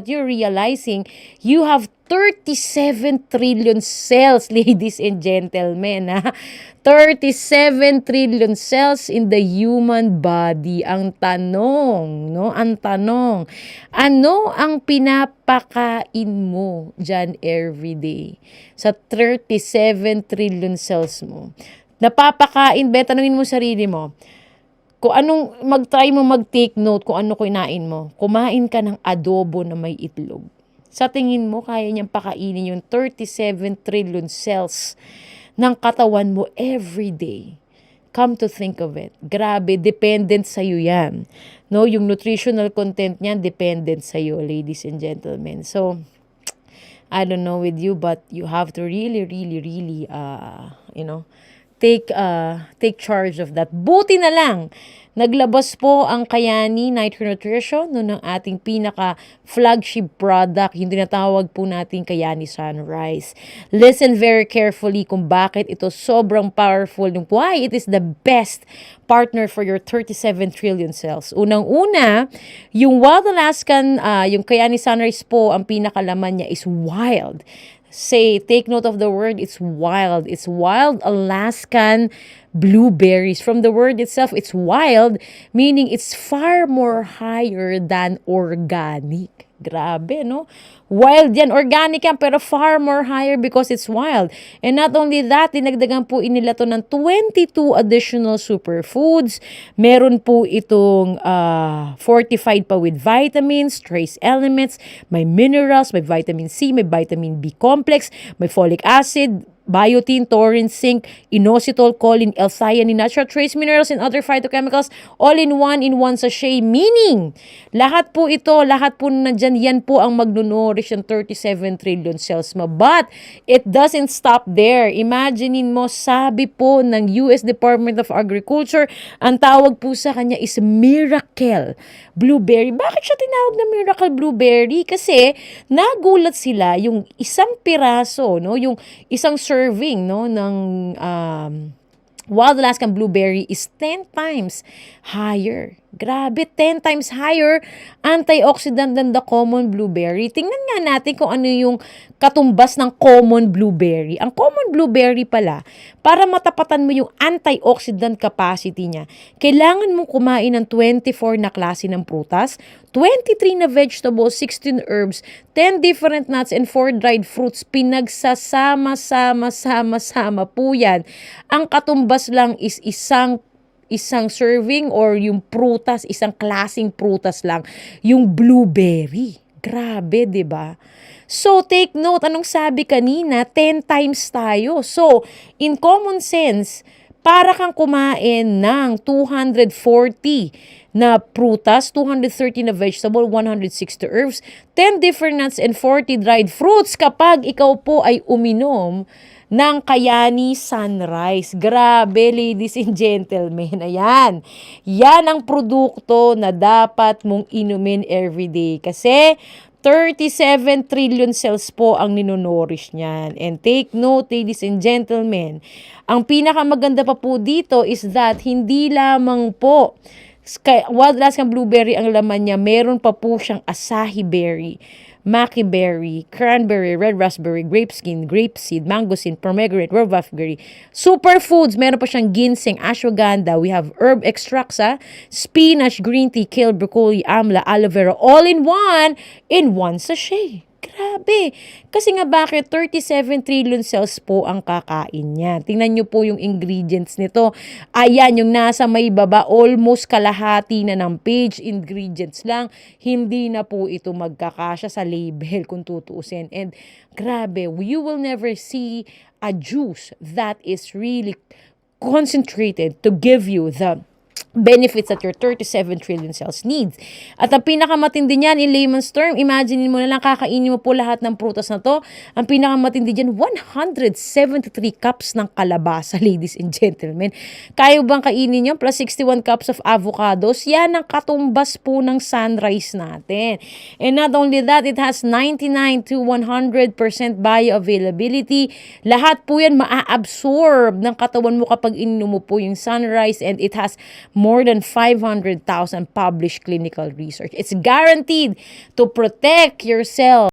you're realizing you have 37 trillion cells, ladies and gentlemen. Ha? 37 trillion cells in the human body. Ang tanong, no? Ang tanong, ano ang pinapakain mo dyan everyday? Sa 37 trillion cells mo. Napapakain ba? Tanungin mo sarili mo. Kung anong, mag-try mo mag-take note kung ano kinain mo. Kumain ka ng adobo na may itlog. Sa tingin mo, kaya niyang pakainin yung 37 trillion cells ng katawan mo every day. Come to think of it. Grabe, dependent sa'yo yan. No, yung nutritional content niyan, dependent sa'yo, ladies and gentlemen. So, I don't know with you, but you have to really, take charge of that. Buti na lang, naglabas po ang Kayani Nitro Nutrition, ng ating pinaka-flagship product, yung tinatawag po natin Kayani Sunrise. Listen very carefully kung bakit ito sobrang powerful, why it is the best partner for your 37 trillion cells. Unang-una, yung Wild Alaskan, yung Kayani Sunrise po, ang pinakalaman niya is wild. Take note of the word, it's wild. It's wild Alaskan blueberries. From the word itself, it's wild, meaning it's far more higher than organic. Grabe, no? Wild yan. Organic yan, pero far more higher because it's wild. And not only that, dinagdagan po nila to ng 22 additional superfoods. Meron po itong fortified pa with vitamins, trace elements, may minerals, may vitamin C, may vitamin B complex, may folic acid, biotin, taurine, zinc, inositol, choline, L-theanine, natural trace minerals, and other phytochemicals, all in one sachet. Meaning, lahat po nandyan, yan po ang magnunourish ng 37 trillion cells mo. But, it doesn't stop there. Imaginein mo, sabi po ng US Department of Agriculture, ang tawag po sa kanya is miracle blueberry. Bakit siya tinawag na miracle blueberry? Kasi, nagulat sila yung isang piraso, no? Yung isang serving, no, ng Wild Alaskan blueberry is 10 times higher. Grabe, 10 times higher antioxidant than the common blueberry. Tingnan nga natin kung ano yung katumbas ng common blueberry. Ang common blueberry pala, para matapatan mo yung antioxidant capacity niya, kailangan mo kumain ng 24 na klase ng prutas, 23 na vegetables, 16 herbs, 10 different nuts, and 4 dried fruits. Pinagsasama-sama po yan. Ang katumbas lang is isang serving or yung prutas, isang klaseng prutas lang, yung blueberry. Grabe, 'di ba? So, take note, anong sabi kanina? 10 times tayo. So, in common sense, para kang kumain ng 240 na prutas, 230 na vegetable, 160 herbs, 10 different nuts, and 40 dried fruits kapag ikaw po ay uminom ng Kayani Sunrise. Grabe, ladies and gentlemen. Ayan. Yan ang produkto na dapat mong inumin everyday. Kasi 37 trillion cells po ang ninonorish niyan. And take note, ladies and gentlemen, ang pinakamaganda pa po dito is that hindi lamang po Wild Alaskan blueberry ang laman niya, meron pa po siyang asahi berry, maki berry, cranberry, red raspberry, grape skin, grape seed, mangosteen, pomegranate, raspberry. Superfoods, meron pa siyang ginseng, ashwagandha. We have herb extracts, spinach, green tea, kale, broccoli, amla, aloe vera, all in one sachet. Grabe. Kasi nga bakit 37 trillion cells po ang kakain niya. Tingnan niyo po yung ingredients nito. Ayan, yung nasa may baba, almost kalahati na ng page, ingredients lang. Hindi na po ito magkakasya sa label kung tutuusin. And grabe, you will never see a juice that is really concentrated to give you the benefits that your 37 trillion cells needs. At ang pinakamatindi niyan, in layman's term, imagine mo na lang, kakainin mo po lahat ng prutas na to. Ang pinakamatindi diyan, 173 cups ng kalabasa, ladies and gentlemen. Kaya bang kainin yun? Plus 61 cups of avocados. Yan ang katumbas po ng sunrise natin. And not only that, it has 99 to 100% bioavailability. Lahat po yan maa-absorb ng katawan mo kapag ininom mo po yung sunrise, and it has more than 500,000 published clinical research. It's guaranteed to protect your cells